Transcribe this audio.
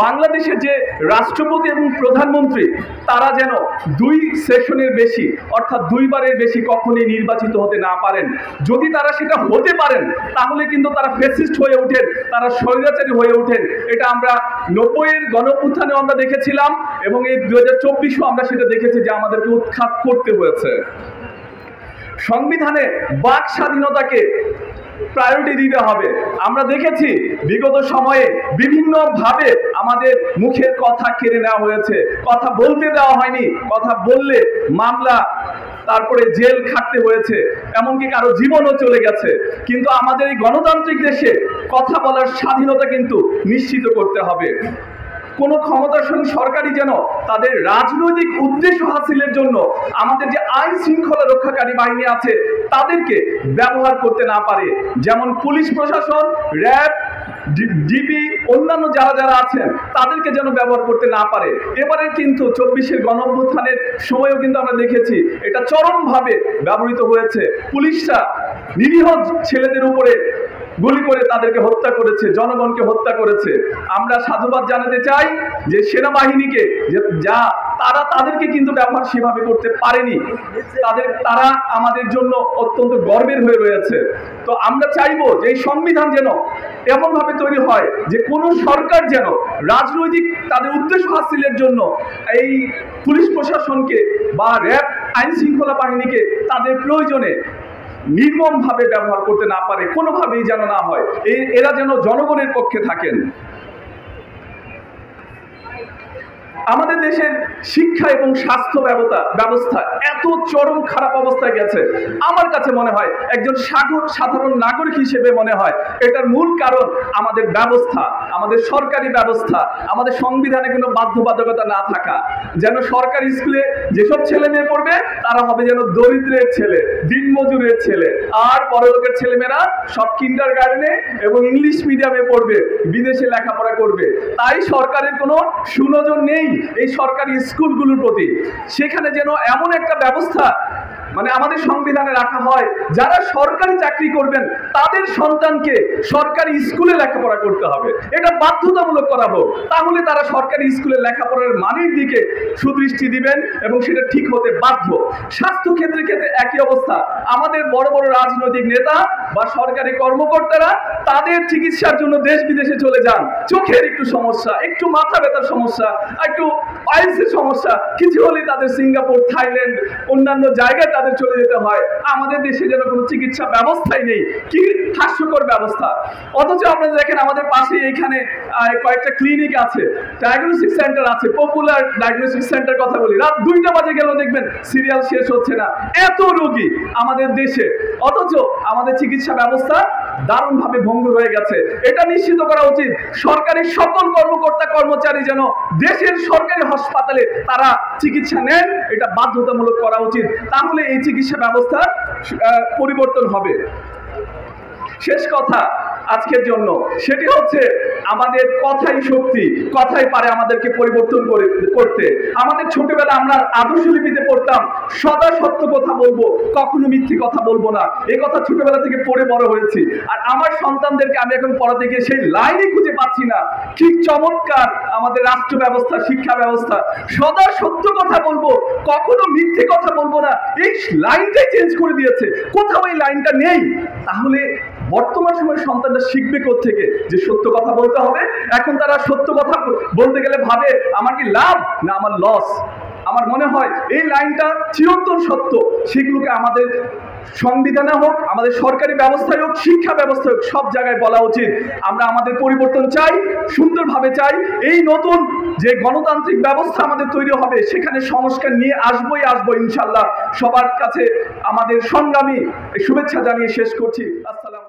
বাংলাদেশের যে রাষ্ট্রপতি এবং প্রধানমন্ত্রী তারা যেন 2 সেশনের বেশি অর্থাৎ 2বারের বেশি কখনোই নির্বাচিত হতে না পারেন। যদি তারা সেটা হতে পারেন তাহলে কিন্তু তারা ফ্যাসিস্ট হয়ে ওঠেন, তারা স্বৈরাচারী হয়ে ওঠেন। এটা আমরা 90-এর গণঅভ্যুত্থানেও আমরা দেখেছিলাম এবং এই 2024-ও আমরা সেটা দেখেছি যে আমাদেরকে উৎখাত করতে হয়েছে। সংবিধানে বাক স্বাধীনতাকে প্রায়োরিটি দিতে হবে। আমরা দেখেছি বিগত সময়ে বিভিন্নভাবে আমাদের মুখের কথা কেড়ে নেওয়া হয়েছে, কথা বলতে দেওয়া হয়নি, কথা বললে মামলা, তারপরে জেল খাটতে হয়েছে, এমনকি কারো জীবনও চলে গেছে। কিন্তু আমাদের এই গণতান্ত্রিক দেশে কথা বলার স্বাধীনতা কিন্তু নিশ্চিত করতে হবে। কোনো ক্ষমতাসীন সরকারই যেন তাদের রাজনৈতিক উদ্দেশ্য হাসিলের জন্য আমাদের যে আইন শৃঙ্খলা রক্ষাকারী বাহিনী আছে তাদেরকে ব্যবহার করতে না পারে। যেমন পুলিশ প্রশাসন, র্যাব, ডিবি, অন্যান্য যারা আছেন তাদেরকে যেন ব্যবহার করতে না পারে। এবারে কিন্তু 24-এর গণঅভ্যুত্থানের সময়ও কিন্তু আমরা দেখেছি এটা চরমভাবে ব্যবহৃত হয়েছে। পুলিশরা নিরীহ ছেলেদের উপরে গুলি করে তাদেরকে হত্যা করেছে, জনগণকে হত্যা করেছে। আমরা সাধুবাদ জানাতে চাই যে সেনাবাহিনীকে, তাদেরকে কিন্তু ব্যবহার সেভাবে করতে পারেনি। তারা আমাদের জন্য অত্যন্ত গর্বের হয়ে রয়েছে। তো আমরা চাইবো যে এই সংবিধান যেন এমনভাবে তৈরি হয় যে কোনো সরকার যেন রাজনৈতিক তাদের উদ্দেশ্য হাসিলের জন্য এই পুলিশ প্রশাসনকে বা র্যাব আইন শৃঙ্খলা বাহিনীকে তাদের প্রয়োজনে নির্মমভাবে ব্যবহার করতে না পারে, কোনোভাবেই যেন না হয়। এরা যেন জনগণের পক্ষে থাকেন। আমাদের দেশের শিক্ষা এবং স্বাস্থ্য ব্যবস্থা এত চরম খারাপ অবস্থায় গেছে, আমার কাছে মনে হয় একজন সাধারণ নাগরিক হিসেবে মনে হয় এটার মূল কারণ আমাদের ব্যবস্থা, আমাদের সরকারি ব্যবস্থা, আমাদের সংবিধানে কোনো বাধ্যবাধকতা না থাকা। যেন সরকারি স্কুলে যেসব ছেলে মেয়ে পড়বে তারা হবে যেন দরিদ্রের ছেলে, দিনমজুরের ছেলে, আর বড়লোকের ছেলেমেয়েরা সব কিন্ডারগার্টেনে এবং ইংলিশ মিডিয়ামে পড়বে, বিদেশে লেখাপড়া করবে। তাই সরকারের কোনো সুনজর নেই এই সরকারি স্কুলগুলোর প্রতি। সেখানে যেন এমন একটা ব্যবস্থা আমাদের সংবিধানে রাখা হয়, যারা সরকারি চাকরি করবেন তাদের সন্তানকে সরকারি স্কুলে লেখাপড়া করতে হবে, এটা বাধ্যতামূলক করা হোক। তাহলে তারা সরকারি স্কুলে লেখাপড়ার মানের দিকে সুদৃষ্টি দিবেন এবং সেটা ঠিক হতে বাধ্য। স্বাস্থ্য ক্ষেত্রে একই অবস্থা। আমাদের বড় বড় রাজনৈতিক নেতা বা সরকারি কর্মকর্তারা তাদের চিকিৎসার জন্য দেশ বিদেশে চলে যান। চোখের একটু সমস্যা, একটু মাথা ব্যথার সমস্যা, একটু পাইলসের সমস্যা, কিছু হলে তাদের সিঙ্গাপুর, থাইল্যান্ড, অন্যান্য জায়গায় তাদের চলে যেতে হয়। আমাদের দেশে যেন কোনো চিকিৎসা ব্যবস্থাই নেই, কি হাস্যকর ব্যবস্থা। অথচ আপনারা দেখেন আমাদের পাশে এইখানে কয়েকটা ক্লিনিক আছে, ডায়াগনস্টিক সেন্টার আছে, পপুলার ডায়াগনস্টিক সেন্টার কথা বলি, রাত 2টা বাজে গেলেও দেখবেন সিরিয়াল শেষ হচ্ছে না, এত রোগী আমাদের দেশে। অথচ আমাদের চিকিৎসা ব্যবস্থা দারুণভাবে ভঙ্গুর হয়ে গেছে। এটা নিশ্চিত করা উচিত সরকারি সকল কর্মকর্তা কর্মচারী যেন দেশের সরকারি হাসপাতালে তারা চিকিৎসা নেন, এটা বাধ্যতামূলক করা উচিত। তাহলে এই চিকিৎসা ব্যবস্থা পরিবর্তন হবে। শেষ কথা আজকের জন্য, সেটি হচ্ছে আমাদের কথাই শক্তি, কথাই পারে আমাদেরকে পরিবর্তন করতে। আমাদের ছোটবেলা আমরা আদর্শ লিপিতে পড়তাম, সদা সত্য কথা বলবো, কখনো মিথ্যে কথা বলবো না। এই কথা ছোটবেলা থেকে পড়ে বড় হয়েছি। আর আমার সন্তানদেরকে আমি এখন পড়াতে গিয়ে সেই লাইনই খুঁজে পাচ্ছি না। কি চমৎকার আমাদের রাষ্ট্র ব্যবস্থা, শিক্ষা ব্যবস্থা, সদা সত্য কথা বলবো, কখনো মিথ্যে কথা বলবো না, এই লাইনটাই চেঞ্জ করে দিয়েছে। কোথাও এই লাইনটা নেই। তাহলে বর্তমান সময়ের সন্তানরা শিখবে কোত্থেকে যে সত্য কথা বলতে হবে? এখন তারা সত্য কথা বলতে গেলে ভাবে আমার কি লাভ না আমার লস। আমার মনে হয় এই লাইনটা চিরন্তন সত্য। সেগুলোকে আমাদের সংবিধানে হোক, আমাদের সরকারি ব্যবস্থায় হোক, শিক্ষা ব্যবস্থায় হোক, সব জায়গায় বলা উচিত। আমরা আমাদের পরিবর্তন চাই, সুন্দরভাবে চাই। এই নতুন যে গণতান্ত্রিক ব্যবস্থা আমাদের তৈরি হবে সেখানে সংস্কার নিয়ে আসবো ইনশাল্লাহ। সবার কাছে আমাদের সংগ্রামী শুভেচ্ছা জানিয়ে শেষ করছি। আসসালাম।